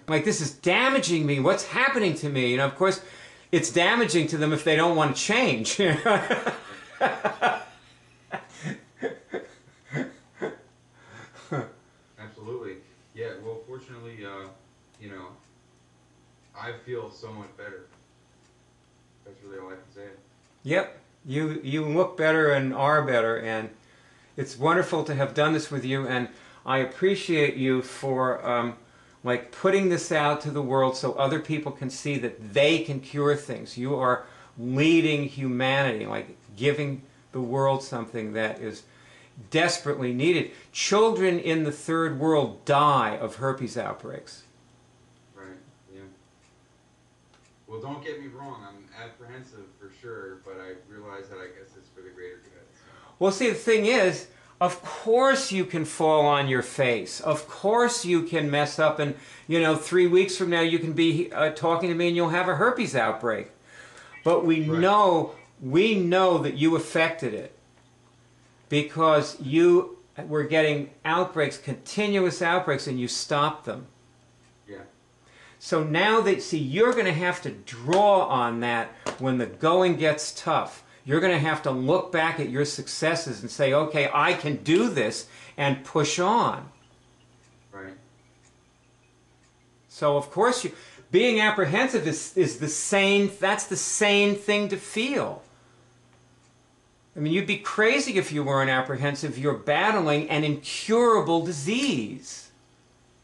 Like, this is damaging me. What's happening to me? You know, of course, it's damaging to them if they don't want to change. Absolutely. Yeah, well, fortunately, you know, I feel so much better. That's really all I can say. Yep. You look better and are better, and it's wonderful to have done this with you, and I appreciate you for like putting this out to the world so other people can see that they can cure things. You are leading humanity, like giving the world something that is desperately needed. Children in the third world die of herpes outbreaks. Right, yeah. Well, don't get me wrong, I'm apprehensive for sure, but I realize that I guess it's for the greater good. So. Well, see, the thing is, of course you can fall on your face. Of course you can mess up, and, you know, 3 weeks from now you can be talking to me and you'll have a herpes outbreak. But we know that you affected it because you were getting outbreaks, continuous outbreaks, and you stopped them. Yeah. So now that, see, you're going to have to draw on that when the going gets tough. You're going to have to look back at your successes and say, okay, I can do this, and push on. Right. So, of course, being apprehensive is the same, that's the same thing to feel. I mean, you'd be crazy if you weren't apprehensive. You're battling an incurable disease.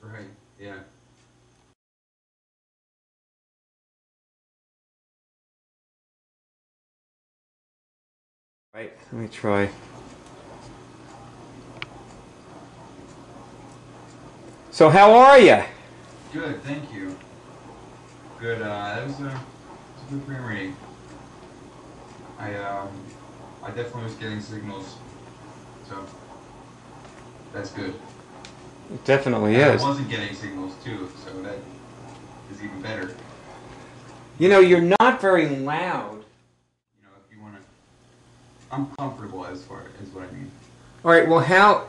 Right, yeah. Right, let me try. So how are you? Good, thank you. Good, that was a good brain reading. I definitely was getting signals, so that's good. It definitely and is. I wasn't getting signals too, so that is even better. You know, you're not very loud. You know, if you want to, I'm comfortable as far as what I mean. All right, well, how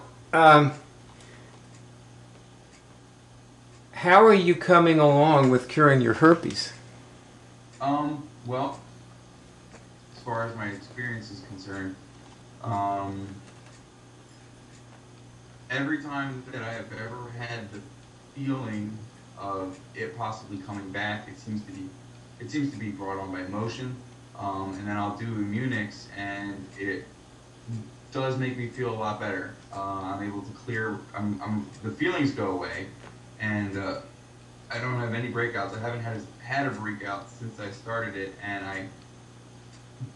are you coming along with curing your herpes? Well, as far as my experience is concerned, every time that I have ever had the feeling of it possibly coming back, it seems to be brought on by emotion, and then I'll do Immunics, and it does make me feel a lot better. I'm able to clear, the feelings go away, and I don't have any breakouts. I haven't had a breakout since I started it, and I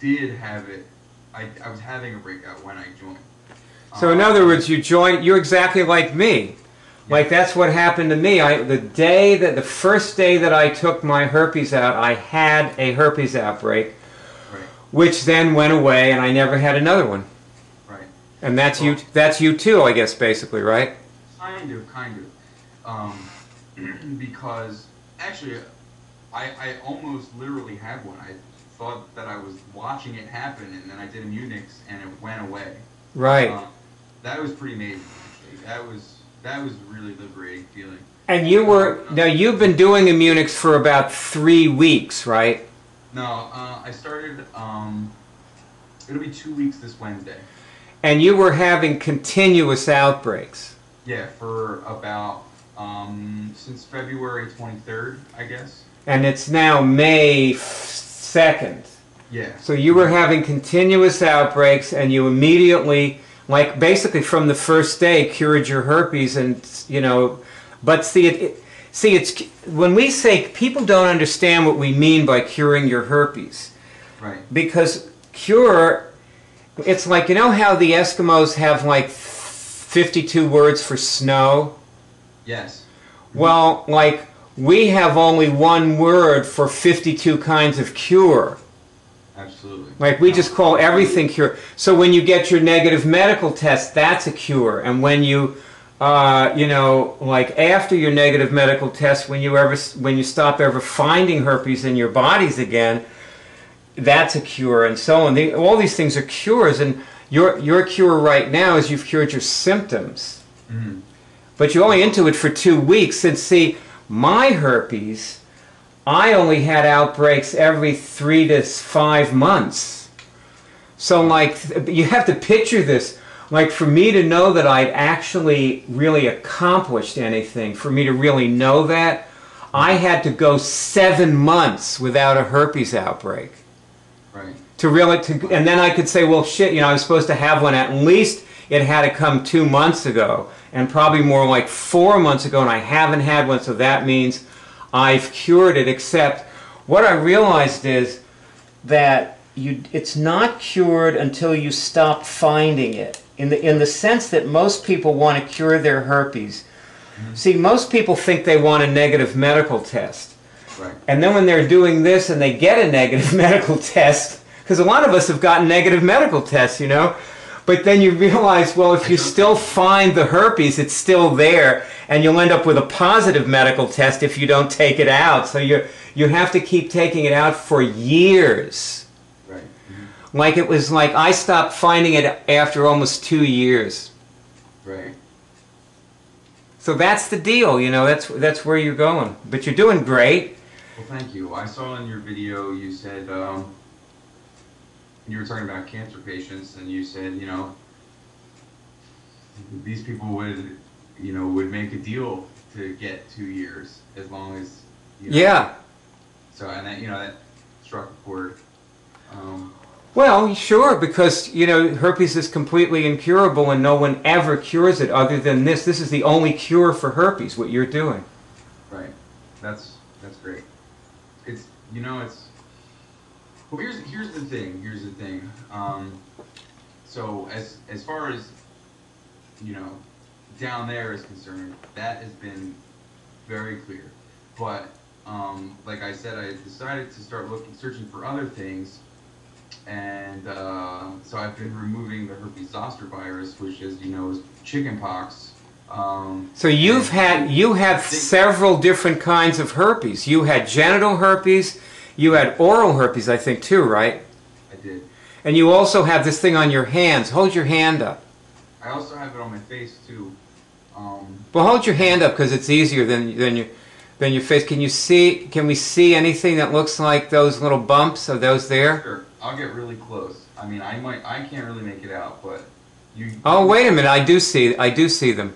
did have it. I was having a breakout when I joined. So in other words, you're exactly like me. Yeah. Like, that's what happened to me. The first day that I took my herpes out, I had a herpes outbreak, right, which then went away, and I never had another one. Right. And that's you too, I guess, basically, right? Kind of. Because actually, I almost literally had one. I thought that I was watching it happen, and then I did Immunics, and it went away. Right. That was pretty amazing, actually. That was a really liberating feeling. And now you've been doing Immunics for about 3 weeks, right? No, I started, it'll be 2 weeks this Wednesday. And you were having continuous outbreaks. Yeah, for about, since February 23rd, I guess. And it's now May 2nd. Yeah. So you were having continuous outbreaks, and you immediately, like basically from the first day, cured your herpes, and, you know, but it's when we say, people don't understand what we mean by curing your herpes. Right. Because cure, it's like, you know how the Eskimos have like 52 words for snow? Yes. Well, like, we have only one word for 52 kinds of cure. Absolutely. Like, we just call everything cure. So when you get your negative medical test, that's a cure. And when you, you know, like after your negative medical test, when you stop ever finding herpes in your bodies again, that's a cure, and so on. All these things are cures, and your cure right now is you've cured your symptoms. Mm-hmm. But you're only into it for 2 weeks, and see, My herpes, I only had outbreaks every 3 to 5 months. So like, you have to picture this. Like, for me to know that I'd actually really accomplished anything, for me to really know that, I had to go 7 months without a herpes outbreak. Right. And then I could say, well, shit, you know, I was supposed to have one. At least it had to come 2 months ago, and probably more like 4 months ago, and I haven't had one, so that means I've cured it. Except what I realized is that it's not cured until you stop finding it. In the sense that most people want to cure their herpes. Mm-hmm. See, most people think they want a negative medical test. Right. And then when they're doing this and they get a negative medical test, because a lot of us have gotten negative medical tests, you know, but then you realize, well, if you still find the herpes, it's still there, and you'll end up with a positive medical test if you don't take it out. So you have to keep taking it out for years. Right. Mm-hmm. Like, it was like I stopped finding it after almost 2 years. Right. So that's the deal, you know, that's where you're going. But you're doing great. Well, thank you. I saw in your video you said, you were talking about cancer patients, and you said, you know, these people would make a deal to get 2 years as long as, you know. Yeah. So, and that, you know, that struck a chord. Well, sure, because, you know, herpes is completely incurable and no one ever cures it other than this. This is the only cure for herpes, what you're doing. Right. That's great. It's, you know, it's, well, here's the thing. So as far as, you know, down there is concerned, that has been very clear. But like I said, I decided to start searching for other things, and so I've been removing the herpes zoster virus, which is, you know, is chickenpox. So you have several different kinds of herpes. You had genital herpes. You had oral herpes, I think, too, right? I did. And you also have this thing on your hands. Hold your hand up. I also have it on my face, too. Well, hold your hand up because it's easier than your face. Can we see anything that looks like those little bumps? Are those there? Sure. I'll get really close. I mean, I can't really make it out, but you. Oh, wait a minute. I do see them.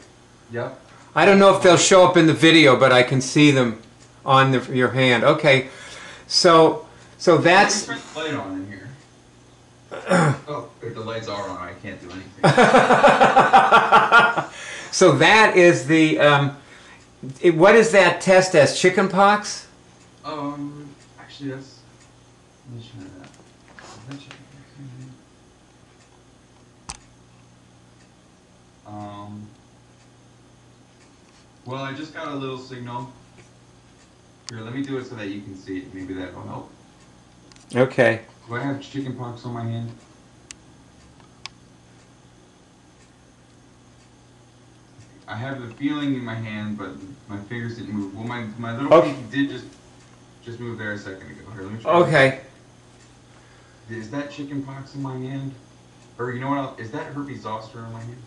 Yep. I don't know if they'll show up in the video, but I can see them on your hand. Okay. So that's. Let me turn the light on in here. Oh, if the lights are on, I can't do anything. So that is the. What is that test as? Chickenpox? Actually, that's. Let me try that. Well, I just got a little signal. Here, let me do it so that you can see it. Maybe that will help. Okay. Do I have chickenpox on my hand? I have the feeling in my hand, but my fingers didn't move. Well, my little pinky did just move there a second ago. Here, let me try. Okay. Is that chickenpox in my hand? Or you know what else? Is that herpes zoster in my hand?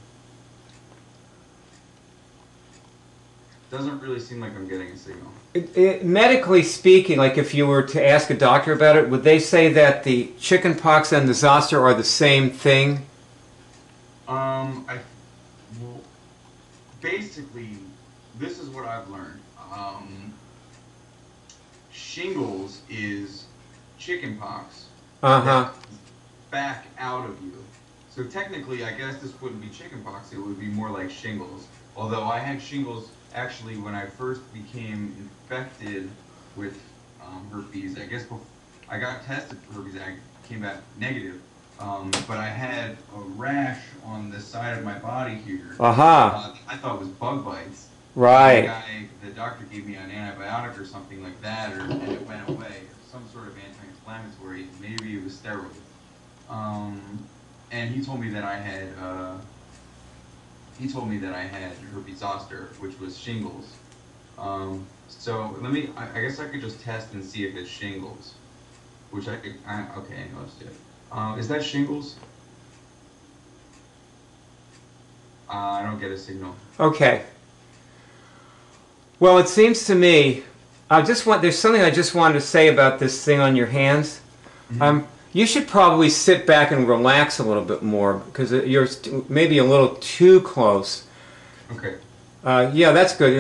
Doesn't really seem like I'm getting a signal. Medically speaking, like if you were to ask a doctor about it, would they say that the chickenpox and the zoster are the same thing? Well, basically, this is what I've learned. Shingles is chickenpox. Back out of you. So technically, I guess this wouldn't be chickenpox. It would be more like shingles. Although I had shingles actually when I first became infected with herpes. I guess before I got tested for herpes, I came back negative. But I had a rash on the side of my body here. I thought it was bug bites. Right. The doctor gave me an antibiotic or something like that, and it went away. Some sort of anti-inflammatory. Maybe it was steroids. And he told me that I had herpes zoster, which was shingles. So I guess I could just test and see if it's shingles, which I could. Okay, I know it's it. Is that shingles? I don't get a signal. Okay. Well, it seems to me, there's something I just wanted to say about this thing on your hands. Mhm. You should probably sit back and relax a little bit more because you're maybe a little too close. Okay. Yeah, that's good.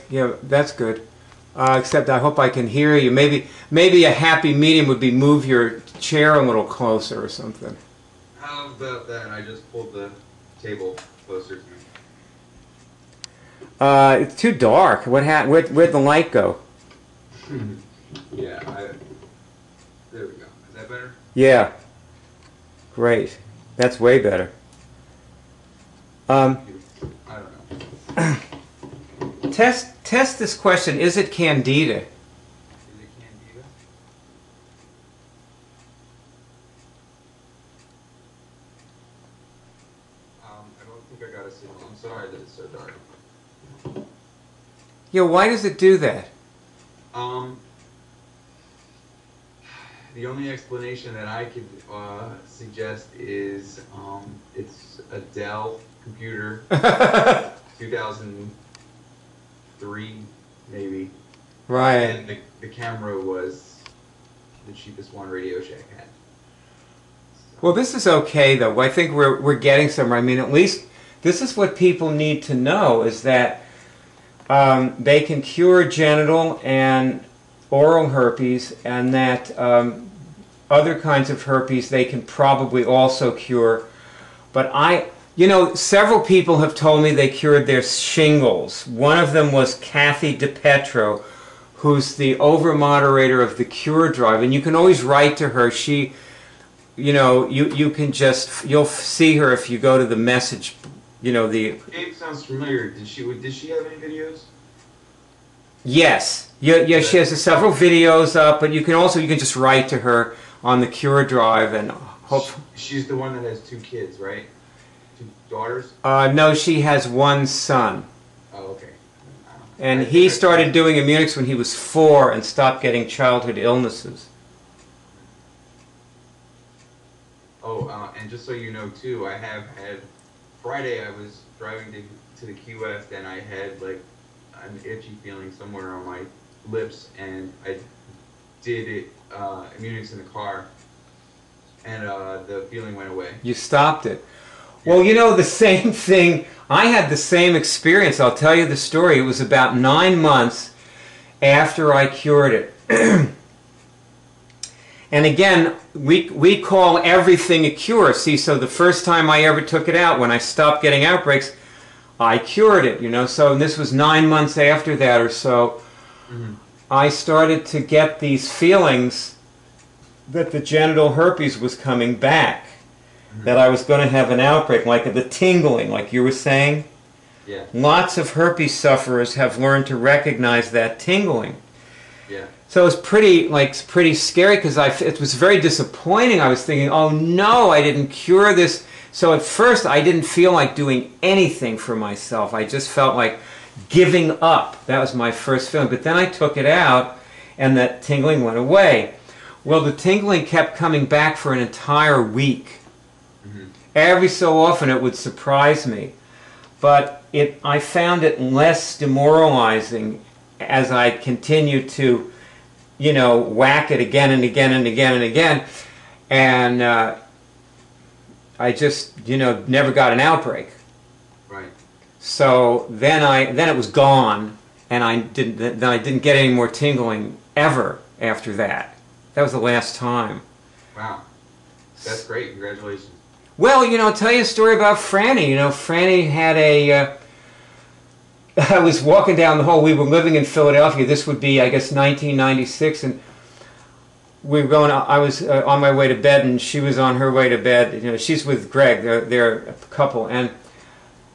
Yeah, that's good. Except I hope I can hear you. Maybe a happy medium would be move your chair a little closer or something. How about that? I just pulled the table closer to me. It's too dark. Where'd the light go? Yeah, there we go. Is that better? Yeah. Great. That's way better. I don't know. Test this question. Is it candida? Is it candida? I don't think I got a signal. I'm sorry that it's so dark. Yeah, why does it do that? The only explanation that I could suggest is it's a Dell computer, 2003 maybe. Right. And the camera was the cheapest one Radio Shack had. So. Well, this is okay though. I think we're getting somewhere. I mean, at least this is what people need to know is that they can cure genital and oral herpes, and that other kinds of herpes they can probably also cure. But several people have told me they cured their shingles. One of them was Kathy DePetro, who's the over-moderator of the Cure Drive, and you can always write to her. She, you'll see her if you go to the message. The name sounds familiar. Did she have any videos? Yes. Yeah, she has several videos up, but you can just write to her on the Cure Drive and hope. She's the one that has 2 kids, right? 2 daughters? No, she has 1 son. Oh, okay. And he started doing Immunics when he was 4 and stopped getting childhood illnesses. Oh, and just so you know, too, I have had... Friday I was driving to the Key West and I had, like, an itchy feeling somewhere on my lips, and I did it, Immunics in the car, and the feeling went away. You stopped it. Yeah. Well, the same thing, I had the same experience. I'll tell you the story. It was about 9 months after I cured it. And again, we call everything a cure. See, so the first time I ever took it out, when I stopped getting outbreaks, I cured it, So this was 9 months after that or so. Mm-hmm. I started to get these feelings that the genital herpes was coming back, mm-hmm. that I was going to have an outbreak, like the tingling, like you were saying. Yeah. Lots of herpes sufferers have learned to recognize that tingling. Yeah. So it was pretty scary because it was very disappointing. I was thinking, oh no, I didn't cure this. So at first I didn't feel like doing anything for myself. I just felt like giving up. That was my first feeling. But then I took it out and that tingling went away. Well, the tingling kept coming back for an entire week. Mm-hmm. Every so often it would surprise me. But I found it less demoralizing as I continued to, whack it again and again and again and again. And I just, never got an outbreak. Right. So then it was gone, and I didn't get any more tingling ever after that. That was the last time. Wow. That's great. Congratulations. Well, I'll tell you a story about Franny. Franny had I was walking down the hall. We were living in Philadelphia. This would be, I guess, 1996, and we were going. I was on my way to bed, and she was on her way to bed. She's with Greg. They're a couple, and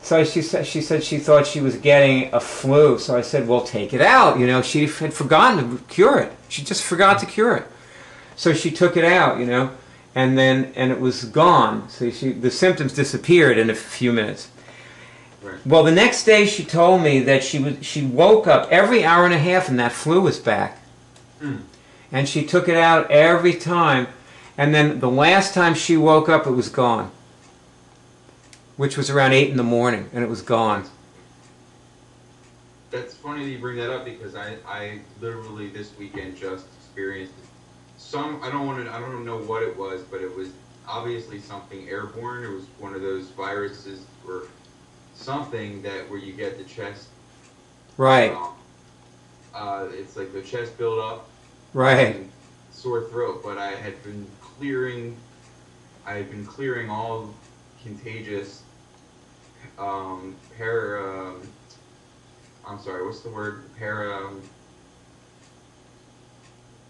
so she said she thought she was getting a flu. So I said, "Well, take it out." She had forgotten to cure it. She just forgot to cure it. So she took it out. And it was gone. So the symptoms disappeared in a few minutes. Right. Well, the next day she told me that she woke up every hour and a half and that flu was back. Mm. And she took it out every time. And then the last time she woke up, it was gone. Which was around 8 in the morning, and it was gone. that's funny that you bring that up because I literally this weekend just experienced I don't know what it was, but it was obviously something airborne. It was one of those viruses or something where you get the chest. Right. It's like the chest build up. Right. And sore throat, but I had been clearing all contagious I'm sorry, what's the word?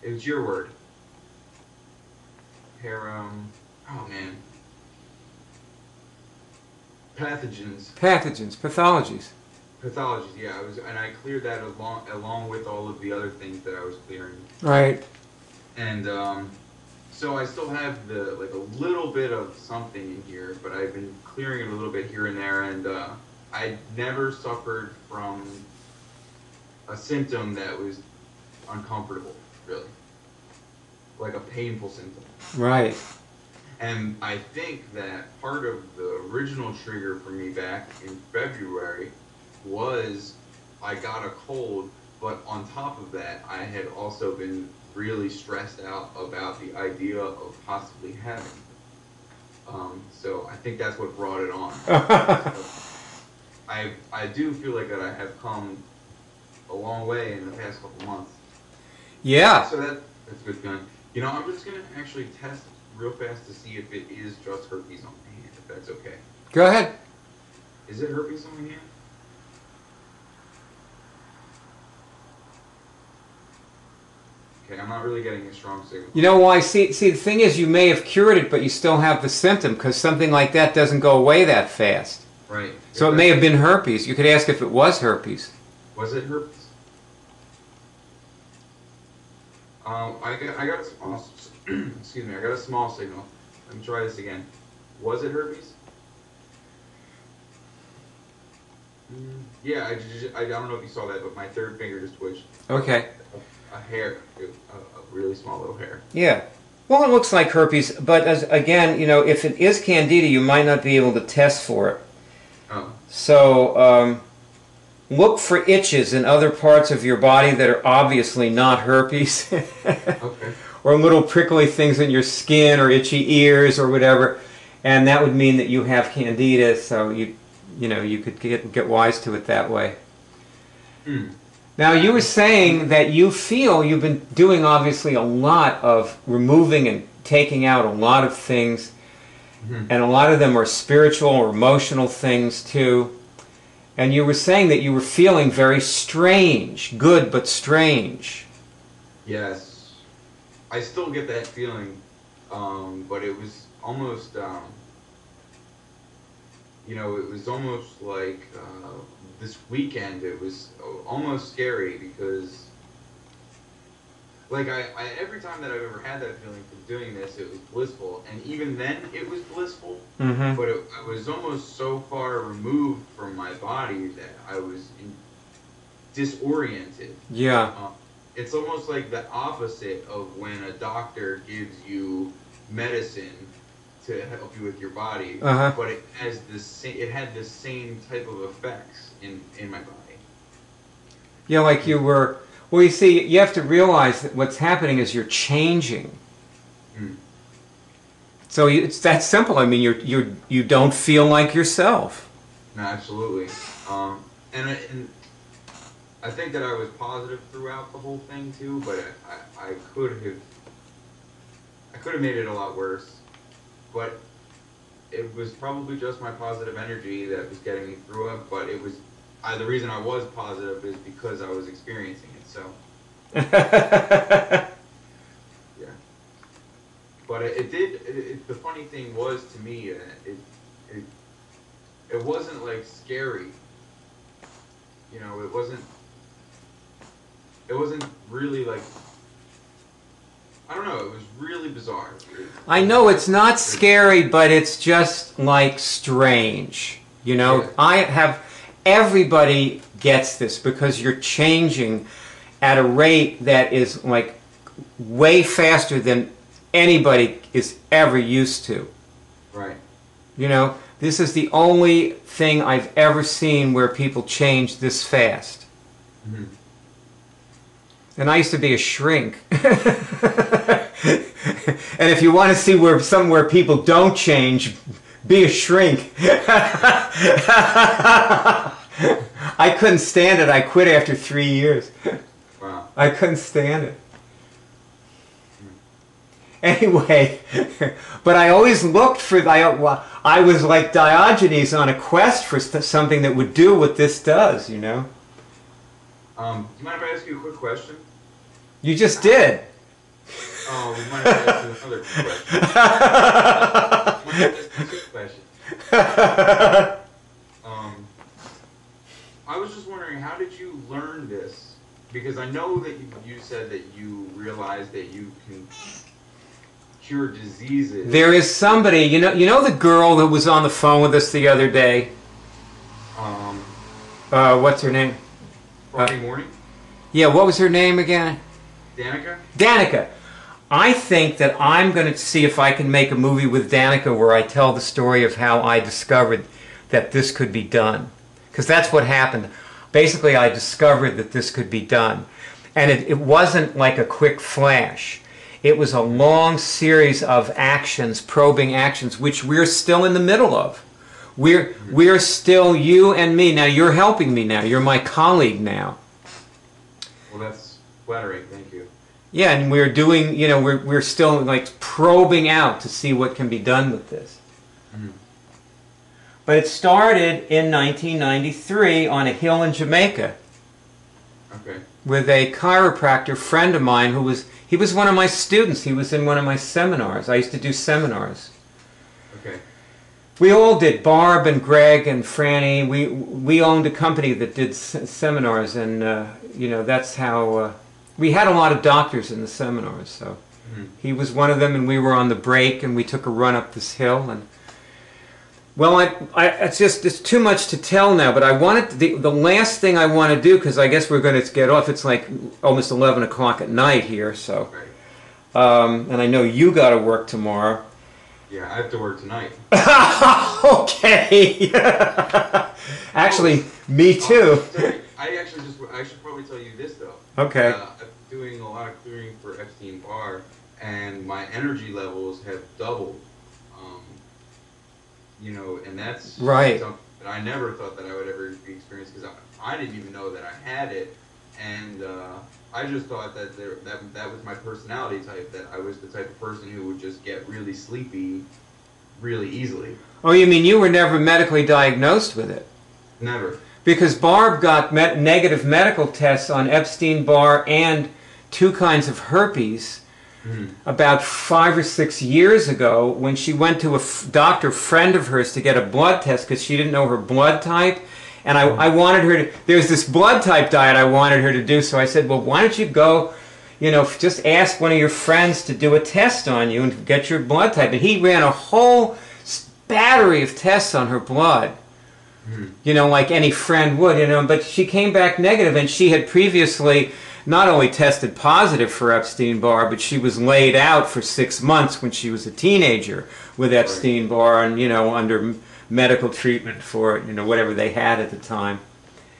It was your word. Oh man. Pathogens. Pathologies. Pathologies, yeah. And I cleared that along with all of the other things that I was clearing. Right. And so I still have a little bit of something in here, but I've been clearing it a little bit here and there, and I never suffered from a symptom that was uncomfortable, really. Like a painful symptom. Right. And I think that part of the original trigger for me back in February was I got a cold, but on top of that, I had also been really stressed out about the idea of possibly having it. So I think that's what brought it on. I do feel like that I have come a long way in the past couple months. Yeah. So that's a good feeling. You know, I'm just going to actually test real fast to see if it is just herpes on my hand, if that's okay. Go ahead. Is it herpes on my hand? Okay, I'm not really getting a strong signal. You know why? See, the thing is, you may have cured it, but you still have the symptom, because something like that doesn't go away that fast. Right. So it may have been herpes. You could ask if it was herpes. Was it herpes? I got a small, excuse me, I got a small signal. Let me try this again. Was it herpes? Yeah, I don't know if you saw that, but my third finger just twitched. Okay. A hair, a really small little hair. Yeah. Well, it looks like herpes, but again, you know, if it is candida, you might not be able to test for it. Oh. So look for itches in other parts of your body that are obviously not herpes. Okay. Or little prickly things in your skin or itchy ears or whatever, and that would mean that you have candida. So you could get wise to it that way. Hmm. Now, you were saying that you feel you've been doing obviously a lot of removing and taking out a lot of things, and a lot of them are spiritual or emotional things too. And you were saying that you were feeling very strange, good but strange. Yes. I still get that feeling, but it was almost, it was almost like this weekend it was almost scary because, like, I every time that I've ever had that feeling from doing this, it was blissful, and even then it was blissful, but I was almost so far removed from my body that I was disoriented. Yeah. It's almost like the opposite of when a doctor gives you medicine to help you with your body, but it has had the same type of effects in my body. Yeah, like you were. Well, you see, you have to realize that what's happening is you're changing. So it's that simple. I mean, you don't feel like yourself. No, absolutely. And I think that I was positive throughout the whole thing too, but I could have made it a lot worse. But it was probably just my positive energy that was getting me through it. But it was the reason I was positive is because I was experiencing it. So yeah. But it did. The funny thing was to me, it wasn't like scary. You know, it wasn't really like, I don't know, it was really bizarre. I know it's not scary, but it's just like strange. You know, Yeah. Everybody gets this because you're changing at a rate that is like way faster than anybody is ever used to. Right. You know, this is the only thing I've ever seen where people change this fast. Mm-hmm. And I used to be a shrink. And if you want to see somewhere people don't change, be a shrink. I couldn't stand it. I quit after 3 years. Wow. I couldn't stand it. Anyway, but I always looked for, I was like Diogenes on a quest for something that would do what this does, you know? Do you mind if I ask you a quick question? You just did. Oh, we might have to ask you another question. Might have to ask you a question. I was just wondering, how did you learn this? Because I know that you said that you realized that you can cure diseases. There is somebody, you know the girl that was on the phone with us the other day? What's her name? Friday morning? Yeah, what was her name again? Danica? Danica. I think that I'm going to see if I can make a movie with Danica where I tell the story of how I discovered that this could be done. Because that's what happened. Basically, I discovered that this could be done. And it wasn't like a quick flash. It was a long series of actions, probing actions, which we're still in the middle of. We're still, you and me. Now, you're helping me now. You're my colleague now. Well, that's flattering. Thank you. Yeah, and we're doing, you know, we're still like probing out to see what can be done with this. Mm-hmm. But it started in 1993 on a hill in Jamaica. Okay. With a chiropractor friend of mine he was one of my students. He was in one of my seminars. I used to do seminars. Okay. We all did. Barb and Greg and Franny. We owned a company that did seminars, and you know, that's how we had a lot of doctors in the seminars. So he was one of them, and we were on the break, and we took a run up this hill. And well, it's too much to tell now. But I wanted the last thing I want to do, because I guess we're going to get off. It's like almost 11 o'clock at night here. So, and I know you got to work tomorrow. Yeah, I have to work tonight. Okay. Actually, me too. I should probably tell you this though. Okay. I'm doing a lot of clearing for Epstein-Barr, and my energy levels have doubled. You know, and that's right. Something that I never thought that I would ever experience, because I didn't even know that I had it, and I just thought that that was my personality type, that I was the type of person who would just get really sleepy really easily. Oh, you mean you were never medically diagnosed with it? Never. Because Barb got negative medical tests on Epstein-Barr and 2 kinds of herpes about 5 or 6 years ago, when she went to a doctor friend of hers to get a blood test because she didn't know her blood type. And I wanted her to, there's this blood type diet I wanted her to do, so I said, well, why don't you go, you know, just ask one of your friends to do a test on you and get your blood type. And he ran a whole battery of tests on her blood, you know, like any friend would, you know, but she came back negative, and she had previously not only tested positive for Epstein-Barr, but she was laid out for 6 months when she was a teenager with Epstein-Barr, and, you know, under medical treatment for, you know, whatever they had at the time.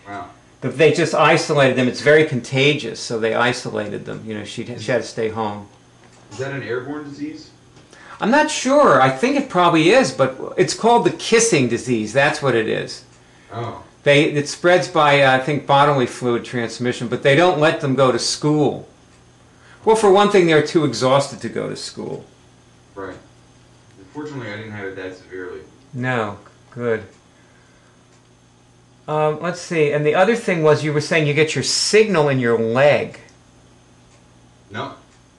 Wow. But they just isolated them. It's very contagious, so they isolated them. You know, she had to stay home. Is that an airborne disease? I'm not sure. I think it probably is, but it's called the kissing disease. That's what it is. Oh. It spreads by, I think, bodily fluid transmission, but they don't let them go to school. Well, for one thing, they're too exhausted to go to school. Right. Fortunately, I didn't have it that severely. No, good. Let's see. And the other thing was, you were saying you get your signal in your leg. No.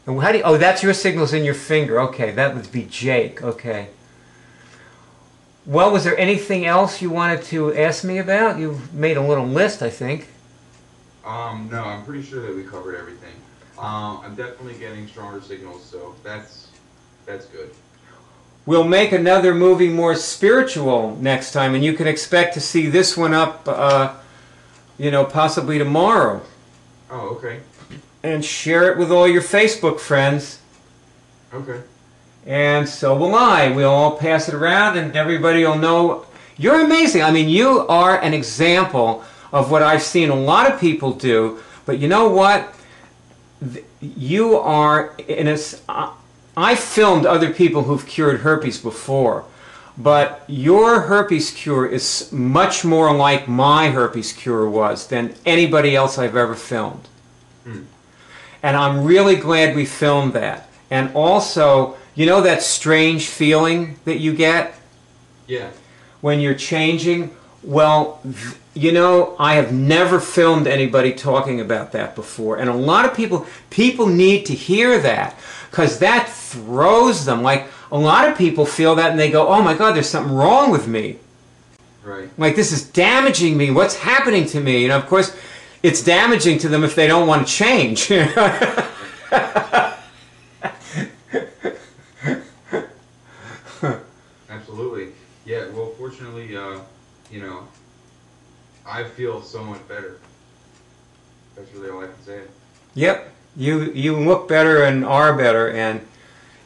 And how do you, oh, that's your signals in your finger. Okay, that would be Jake. Okay. Well, was there anything else you wanted to ask me about? You made a little list, I think. No, I'm pretty sure that we covered everything. I'm definitely getting stronger signals, so that's good. We'll make another movie more spiritual next time, and you can expect to see this one up, you know, possibly tomorrow. Oh, okay. And share it with all your Facebook friends. Okay. And so will I. We'll all pass it around, and everybody will know. You're amazing. I mean, you are an example of what I've seen a lot of people do. But you know what? You are in a... I've filmed other people who've cured herpes before, but your herpes cure is much more like my herpes cure was than anybody else I've ever filmed. And I'm really glad we filmed that. And also, you know that strange feeling that you get? Yeah. When you're changing? Well, you know, I have never filmed anybody talking about that before. And a lot of people need to hear that, because that throws them. Like, a lot of people feel that and they go, oh my God, there's something wrong with me. Right. Like, this is damaging me. What's happening to me? And of course, it's damaging to them if they don't want to change. Absolutely. Yeah, well, fortunately, you know, I feel so much better. That's really all I can say. Yep. You look better and are better, and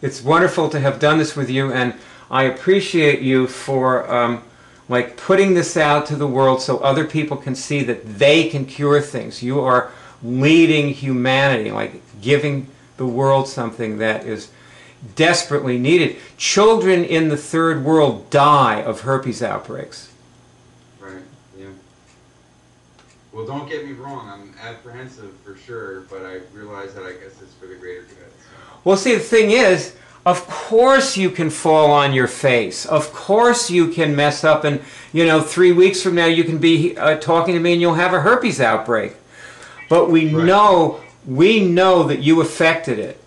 it's wonderful to have done this with you, and I appreciate you for like putting this out to the world so other people can see that they can cure things. You are leading humanity, like giving the world something that is desperately needed. Children in the third world die of herpes outbreaks. Right, yeah. Well, don't get me wrong, I'm apprehensive for sure, but I realize that I guess it's for the greater good. So. Well, see, the thing is, of course you can fall on your face. Of course you can mess up, and, you know, 3 weeks from now you can be talking to me and you'll have a herpes outbreak. But we know that you affected it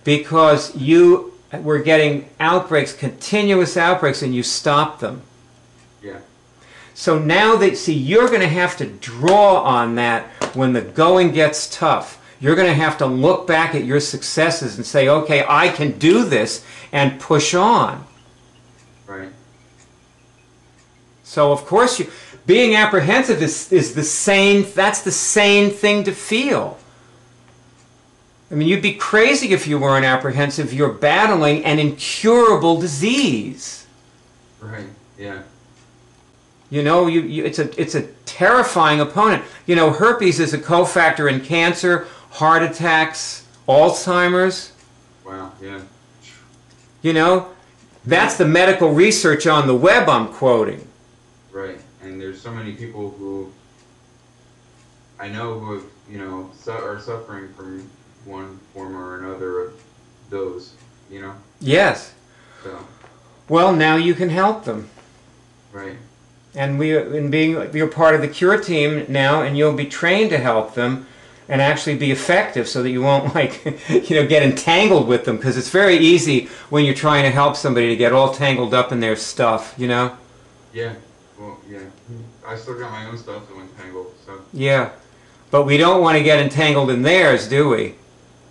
because you were getting outbreaks, continuous outbreaks, and you stopped them. Yeah. So now that, see, you're going to have to draw on that when the going gets tough. You're going to have to look back at your successes and say, okay, I can do this, and push on. Right. So of course, being apprehensive is the same, that's the same thing to feel. I mean, you'd be crazy if you weren't apprehensive. You're battling an incurable disease. Right, yeah. You know, it's a terrifying opponent. You know, herpes is a cofactor in cancer, heart attacks, Alzheimer's. Wow, yeah. You know, that's the medical research on the web I'm quoting. Right, and there's so many people who I know who have, you know, are suffering from one form or another of those, you know? Yes. So. Well, now you can help them. Right. And you're part of the cure team now, and you'll be trained to help them and actually be effective so that you won't, like, you know, get entangled with them, because it's very easy when you're trying to help somebody to get all tangled up in their stuff, you know? Yeah. Well, yeah. I still got my own stuff that went tangled, so. Yeah. But we don't want to get entangled in theirs, do we?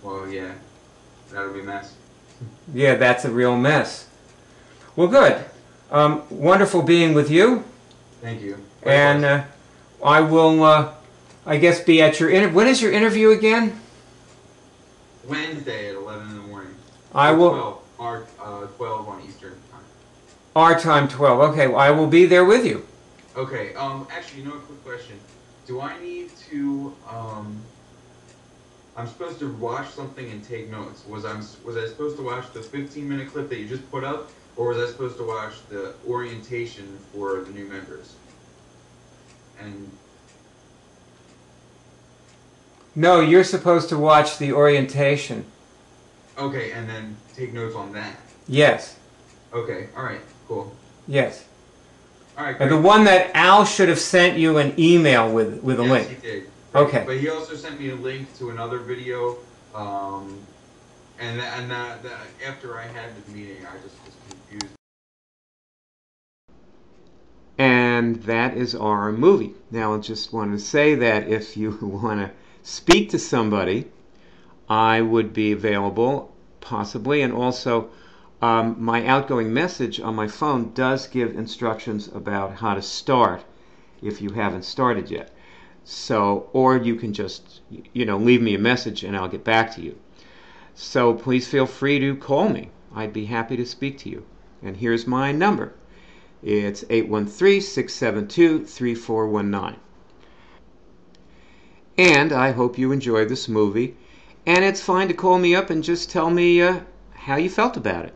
Well, yeah. That'll be a mess. Yeah, that's a real mess. Well, good. Wonderful being with you. Thank you. And I will, I guess, be at your when is your interview again? Wednesday at 11 in the morning. I will. 12 on Eastern time. Our time, 12. Okay, well, I will be there with you. Okay. Actually, you know, a quick question. Do I need to? I'm supposed to watch something and take notes. Was I supposed to watch the 15-minute clip that you just put up, or was I supposed to watch the orientation for the new members? And no, you're supposed to watch the orientation. okay, and then take notes on that. Yes. Okay. All right. Cool. Yes. All right. And Great. the one that Al should have sent you an email with a link. Yes, he did. Okay. But he also sent me a link to another video, and that after I had the meeting, I just was confused. And that is our movie. Now, I just wanted to say that if you want to speak to somebody, I would be available, possibly, and also my outgoing message on my phone does give instructions about how to start if you haven't started yet. So, or you can just, you know, leave me a message and I'll get back to you. So please feel free to call me. I'd be happy to speak to you. And here's my number. It's 813-672-3419. And I hope you enjoyed this movie. And it's fine to call me up and just tell me how you felt about it.